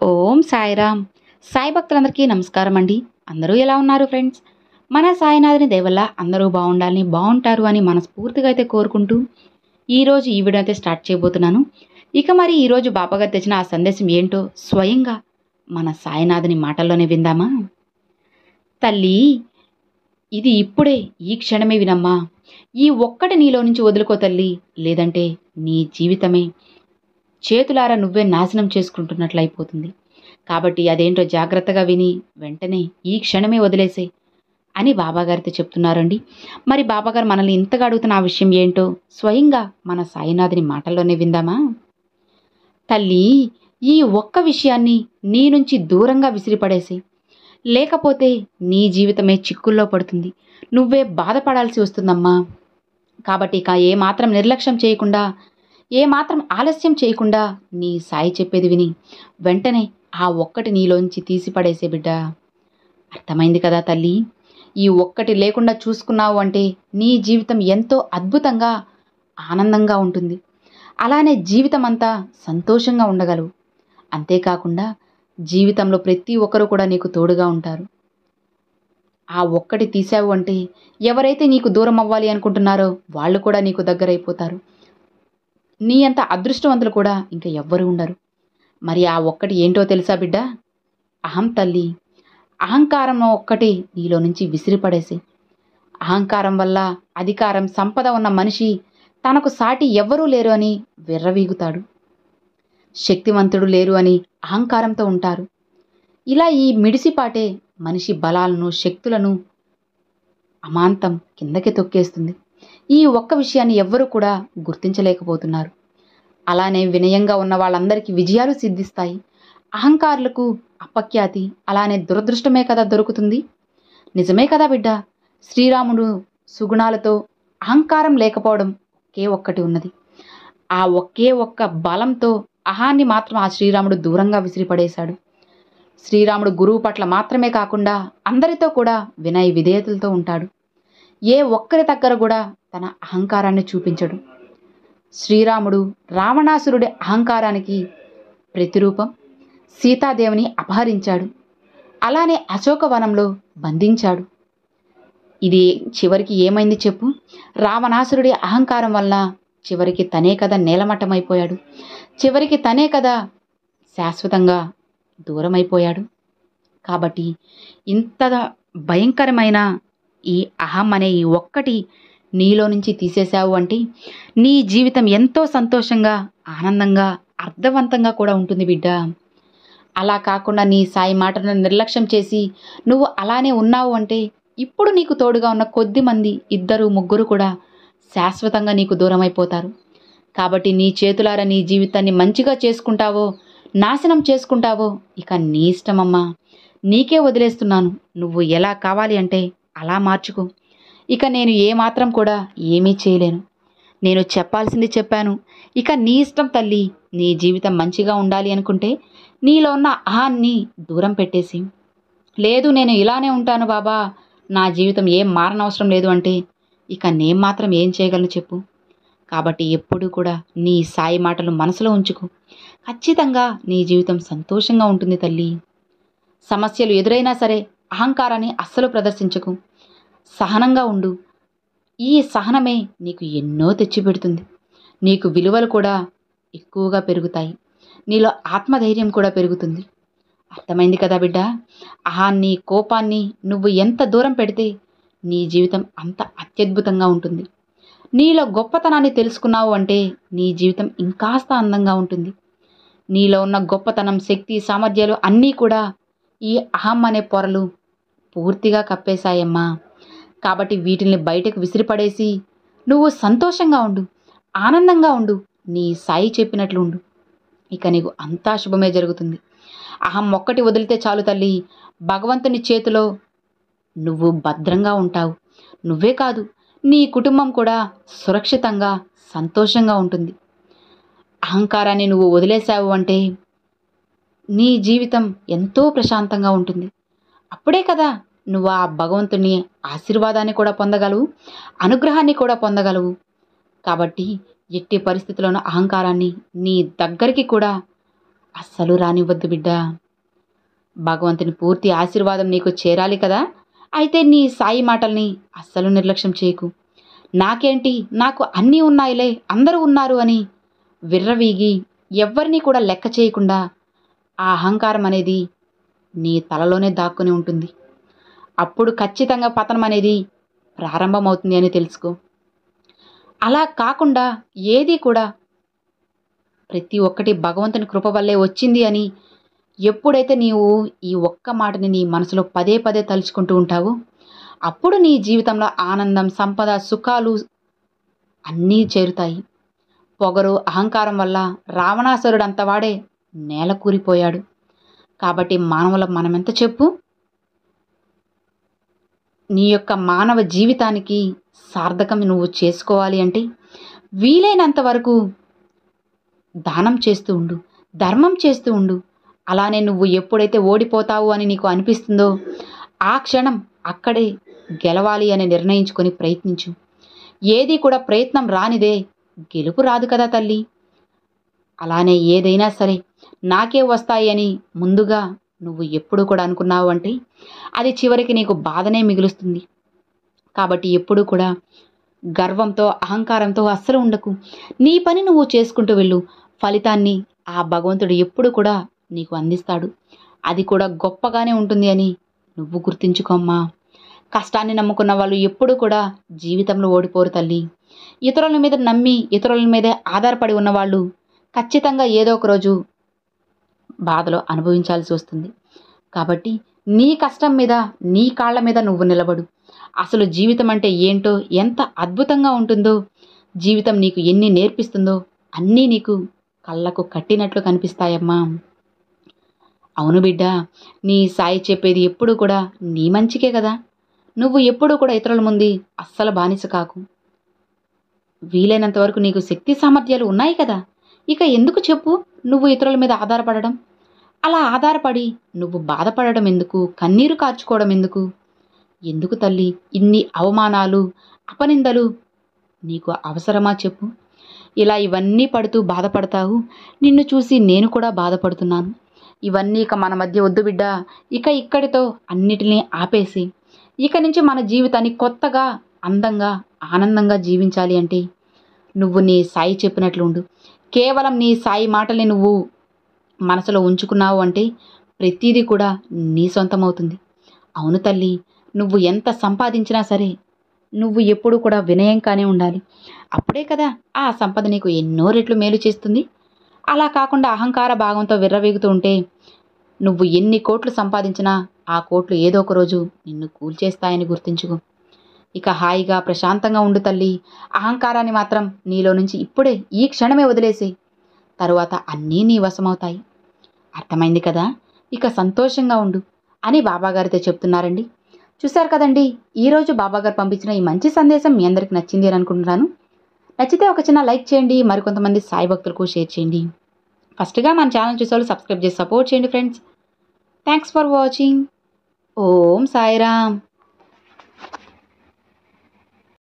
ఓం సాయిరామ్. సాయి భక్తులందరికీ నమస్కారం అండి. అందరూ ఎలా ఉన్నారు ఫ్రెండ్స్? మన సాయినాథుని దయ వల్ల అందరూ బాగుండాలని, బాగుంటారు అని మనస్ఫూర్తిగా అయితే కోరుకుంటూ ఈరోజు ఈ వీడియో అయితే స్టార్ట్ చేయబోతున్నాను. ఇక మరి ఈరోజు బాబాగారు తెచ్చిన ఆ సందేశం ఏంటో స్వయంగా మన సాయినాథుని మాటల్లోనే విందామా? తల్లి, ఇది ఇప్పుడే ఈ క్షణమే వినమ్మా. ఈ ఒక్కటి నీలో నుంచి వదులుకో తల్లి, లేదంటే నీ జీవితమే చేతులారా నువ్వే నాశనం చేసుకుంటున్నట్లయిపోతుంది. కాబట్టి అదేంటో జాగ్రత్తగా విని వెంటనే ఈ క్షణమే వదిలేసే అని బాబాగారితో చెప్తున్నారండి. మరి బాబాగారు మనల్ని ఇంతగా అడుగుతున్న ఆ విషయం ఏంటో స్వయంగా మన సాయినాథుని మాటల్లోనే విందామా? తల్లి, ఈ ఒక్క విషయాన్ని నీ నుంచి దూరంగా విసిరిపడేసి, లేకపోతే నీ జీవితమే చిక్కుల్లో పడుతుంది. నువ్వే బాధపడాల్సి వస్తుందమ్మా. కాబట్టి ఇక ఏమాత్రం నిర్లక్ష్యం చేయకుండా, ఏమాత్రం ఆలస్యం చేయకుండా నీ సాయి చెప్పేది విని వెంటనే ఆ ఒక్కటి నీలోంచి తీసిపడేసే బిడ్డ. అర్థమైంది కదా తల్లి? ఈ ఒక్కటి లేకుండా చూసుకున్నావు అంటే నీ జీవితం ఎంతో అద్భుతంగా, ఆనందంగా ఉంటుంది. అలానే జీవితం అంతా సంతోషంగా ఉండగలవు. అంతేకాకుండా జీవితంలో ప్రతి ఒక్కరూ కూడా నీకు తోడుగా ఉంటారు. ఆ ఒక్కటి తీసావు అంటే ఎవరైతే నీకు దూరం అవ్వాలి అనుకుంటున్నారో వాళ్ళు కూడా నీకు దగ్గరైపోతారు. నీ అంత అదృష్టవంతులు కూడా ఇంకా ఎవ్వరూ ఉండరు. మరి ఆ ఒక్కటి ఏంటో తెలుసా బిడ్డ? అహం తల్లి. అహంకారం ఒక్కటి నీలో నుంచి విసిరిపడేసి. అహంకారం వల్ల అధికారం, సంపద ఉన్న మనిషి తనకు సాటి ఎవ్వరూ లేరు అని విర్రవీగుతాడు. శక్తివంతుడు లేరు అని అహంకారంతో ఉంటారు. ఇలా ఈ మిడిసిపాటే మనిషి బలాలను, శక్తులను అమాంతం కిందకి తొక్కేస్తుంది. ఈ ఒక్క విషయాన్ని ఎవ్వరూ కూడా గుర్తించలేకపోతున్నారు. అలానే వినయంగా ఉన్న వాళ్ళందరికీ విజయాలు సిద్ధిస్తాయి. అహంకారులకు అపఖ్యాతి, అలానే దురదృష్టమే కదా దొరుకుతుంది. నిజమే కదా బిడ్డ? శ్రీరాముడు సుగుణాలతో అహంకారం లేకపోవడం ఒకే ఒక్కటి ఉన్నది. ఆ ఒకే ఒక్క బలంతో అహాన్ని మాత్రం ఆ శ్రీరాముడు దూరంగా విసిరిపడేశాడు. శ్రీరాముడు గురువు పట్ల మాత్రమే కాకుండా అందరితో కూడా వినయ విధేయతలతో ఉంటాడు. ఏ ఒక్కరి దగ్గర కూడా తన అహంకారాన్ని చూపించడు. శ్రీరాముడు రావణాసురుడి అహంకారానికి ప్రతిరూపం. సీతాదేవిని అపహరించాడు. అలానే అశోకవనంలో బంధించాడు. ఇది చివరికి ఏమైంది చెప్పు? రావణాసురుడి అహంకారం వల్ల చివరికి తనే కదా నేలమట్టమైపోయాడు. చివరికి తనే కదా శాశ్వతంగా దూరమైపోయాడు. కాబట్టి ఇంత భయంకరమైన ఈ అహం అనే ఈ ఒక్కటి నీలో నుంచి తీసేశావు అంటే నీ జీవితం ఎంతో సంతోషంగా, ఆనందంగా, అర్థవంతంగా కూడా ఉంటుంది బిడ్డ. అలా కాకుండా నీ సాయి మాటలను నిర్లక్ష్యం చేసి నువ్వు అలానే ఉన్నావు అంటే ఇప్పుడు నీకు తోడుగా ఉన్న కొద్ది మంది, 2, 3 కూడా శాశ్వతంగా నీకు దూరమైపోతారు. కాబట్టి నీ చేతులారా నీ జీవితాన్ని మంచిగా చేసుకుంటావో, నాశనం చేసుకుంటావో ఇక నీ ఇష్టమమ్మా. నీకే వదిలేస్తున్నాను. నువ్వు ఎలా కావాలి అంటే అలా మార్చుకో. ఇక నేను ఏమాత్రం కూడా ఏమీ చేయలేను. నేను చెప్పాల్సింది చెప్పాను. ఇక నీ ఇష్టం తల్లి. నీ జీవితం మంచిగా ఉండాలి అనుకుంటే నీలో ఉన్న అహాన్ని దూరం పెట్టేసి, లేదు నేను ఇలానే ఉంటాను బాబా, నా జీవితం ఏం మారనవసరం లేదు అంటే ఇక నేను మాత్రం ఏం చేయగలను చెప్పు? కాబట్టి ఎప్పుడూ కూడా నీ సాయి మాటలు మనసులో ఉంచుకో. ఖచ్చితంగా నీ జీవితం సంతోషంగా ఉంటుంది తల్లి. సమస్యలు ఎదురైనా సరే అహంకారాన్ని అస్సలు ప్రదర్శించకు. సహనంగా ఉండు. ఈ సహనమే నీకు ఎన్నో తెచ్చిపెడుతుంది. నీకు విలువలు కూడా ఎక్కువగా పెరుగుతాయి. నీలో ఆత్మధైర్యం కూడా పెరుగుతుంది. అర్థమైంది కదా బిడ్డ? అహాన్ని, కోపాన్ని నువ్వు ఎంత దూరం పెడితే నీ జీవితం అంత అత్యద్భుతంగా ఉంటుంది. నీలో గొప్పతనాన్ని తెలుసుకున్నావు అంటే నీ జీవితం ఇంకాస్త అందంగా ఉంటుంది. నీలో ఉన్న గొప్పతనం, శక్తి, సామర్థ్యాలు అన్నీ కూడా ఈ అహం అనే పొరలు పూర్తిగా కప్పేశాయమ్మా. కాబట్టి వీటిని బయటకు విసిరిపడేసి నువ్వు సంతోషంగా ఉండు, ఆనందంగా ఉండు, నీ సాయి చెప్పినట్లు ఉండు. ఇక నీకు అంతా శుభమే జరుగుతుంది. అహం ఒక్కటి వదిలితే చాలు తల్లి, భగవంతుని చేతిలో నువ్వు భద్రంగా ఉంటావు. నువ్వే కాదు, నీ కుటుంబం కూడా సురక్షితంగా, సంతోషంగా ఉంటుంది. అహంకారాన్ని నువ్వు వదిలేశావు అంటే నీ జీవితం ఎంతో ప్రశాంతంగా ఉంటుంది. అప్పుడే కదా నువ్వు ఆ భగవంతుని ఆశీర్వాదాన్ని కూడా పొందగలవు, అనుగ్రహాన్ని కూడా పొందగలవు. కాబట్టి ఎట్టి పరిస్థితుల్లోనూ అహంకారాన్ని నీ దగ్గరికి కూడా అస్సలు రానివ్వద్దు బిడ్డ. భగవంతుని పూర్తి ఆశీర్వాదం నీకు చేరాలి కదా. అయితే నీ సాయి మాటల్ని అస్సలు నిర్లక్ష్యం చేయకు. నాకేంటి, నాకు అన్నీ ఉన్నాయిలే, అందరూ ఉన్నారు అని విర్రవీగి ఎవ్వరినీ కూడా లెక్క చేయకుండా ఆ అహంకారం అనేది నీ తలలోనే దాక్కుని ఉంటుంది. అప్పుడు ఖచ్చితంగా పతనం అనేది ప్రారంభమవుతుంది అని తెలుసుకో. అలా కాకుండా ఏది కూడా ప్రతి ఒక్కటి భగవంతుని కృప వల్లే వచ్చింది అని ఎప్పుడైతే నీవు ఈ ఒక్క మాటని నీ మనసులో పదే పదే తలుచుకుంటూ ఉంటావో అప్పుడు నీ జీవితంలో ఆనందం, సంపద, సుఖాలు అన్నీ చేరుతాయి. పొగరు, అహంకారం వల్ల రావణాసురుడు అంతవాడే నేల కూలిపోయాడు. కాబట్టి మానవుల మనమెంత చెప్పు. నీ యొక్క మానవ జీవితానికి సార్థకం నువ్వు చేసుకోవాలి అంటే వీలైనంత వరకు దానం చేస్తూ ఉండు, ధర్మం చేస్తూ ఉండు. అలానే నువ్వు ఎప్పుడైతే ఓడిపోతావు అని నీకు అనిపిస్తుందో ఆ క్షణం అక్కడే గెలవాలి అని నిర్ణయించుకొని ప్రయత్నించు. ఏది కూడా ప్రయత్నం రానిదే గెలుపు రాదు కదా తల్లి. అలానే ఏదైనా సరే నాకే వస్తాయి అని ముందుగా నువ్వు ఎప్పుడు కూడా అనుకున్నావు అంటే అది చివరికి నీకు బాధనే మిగులుస్తుంది. కాబట్టి ఎప్పుడు కూడా గర్వంతో, అహంకారంతో అస్సలు ఉండకు. నీ పని నువ్వు చేసుకుంటూ వెళ్ళు. ఫలితాన్ని ఆ భగవంతుడు ఎప్పుడు కూడా నీకు అందిస్తాడు. అది కూడా గొప్పగానే ఉంటుంది అని నువ్వు గుర్తించుకోమ్మా. కష్టాన్ని నమ్ముకున్న వాళ్ళు ఎప్పుడు కూడా జీవితంలో ఓడిపోరు తల్లి. ఇతరుల మీద నమ్మి ఇతరుల మీదే ఆధారపడి ఉన్నవాళ్ళు ఖచ్చితంగా ఏదో ఒక రోజు బాధలో అనుభవించాల్సి వస్తుంది. కాబట్టి నీ కష్టం మీద, నీ కాళ్ళ మీద నువ్వు నిలబడు. అసలు జీవితం అంటే ఏంటో, ఎంత అద్భుతంగా ఉంటుందో, జీవితం నీకు ఎన్ని నేర్పిస్తుందో అన్నీ నీకు కళ్ళకు కట్టినట్లు కనిపిస్తాయమ్మా. అవును బిడ్డ, నీ సాయి చెప్పేది ఎప్పుడు కూడా నీ మంచికే కదా. నువ్వు ఎప్పుడూ కూడా ఇతరుల ముందు అస్సలు బానిస కాకు. వీలైనంత వరకు నీకు శక్తి సామర్థ్యాలు ఉన్నాయి కదా. ఇక ఎందుకు చెప్పు నువ్వు ఇతరుల మీద ఆధారపడడం? అలా ఆధారపడి నువ్వు బాధపడడం ఎందుకు, కన్నీరు కార్చుకోవడం ఎందుకు? ఎందుకు తల్లి ఇన్ని అవమానాలు, అపనిందలు నీకు అవసరమా చెప్పు? ఇలా ఇవన్నీ పడుతూ బాధపడతావు. నిన్ను చూసి నేను కూడా బాధపడుతున్నాను. ఇవన్నీ ఇక మన మధ్య వద్దు బిడ్డ. ఇక ఇక్కడితో అన్నిటినీ ఆపేసి ఇక నుంచి మన జీవితాన్ని కొత్తగా, అందంగా, ఆనందంగా జీవించాలి అంటే నువ్వు నీ సాయి చెప్పినట్లు ఉండు. కేవలం నీ సాయి మాటల్ని నువ్వు మనసులో ఉంచుకున్నావు అంటే ప్రతిదీ కూడా నీ సొంతమవుతుంది. అవును తల్లి, నువ్వు ఎంత సంపాదించినా సరే నువ్వు ఎప్పుడూ కూడా వినయంగానే ఉండాలి. అప్పుడే కదా ఆ సంపద నీకు ఎన్నో రెట్లు మేలు చేస్తుంది. అలా కాకుండా అహంకార భాగంతో విర్రవీగుతూ ఉంటే నువ్వు ఎన్ని కోట్లు సంపాదించినా ఆ కోట్లు ఏదో ఒక రోజు నిన్ను కూల్చేస్తాయని గుర్తుంచుకో. ఇక హాయిగా ప్రశాంతంగా ఉండు తల్లి. అహంకారాన్ని మాత్రం నీలో నుంచి ఇప్పుడే ఈ క్షణమే వదిలేసి తరువాత అన్నీ నీ వశమవుతాయి. అర్థమైంది కదా. ఇక సంతోషంగా ఉండు అని బాబాగారితో చెప్తున్నారండి. చూశారు కదండి, ఈరోజు బాబాగారు పంపించిన ఈ మంచి సందేశం మీ అందరికి నచ్చింది అని అనుకుంటున్నాను. నచ్చితే ఒక చిన్న లైక్ చేయండి, మరికొంతమంది సాయి భక్తులకు షేర్ చేయండి. ఫస్ట్గా మన ఛానల్ చూసేవాళ్ళు సబ్స్క్రైబ్ చేసి సపోర్ట్ చేయండి friends. Thanks for watching. Om Sairam.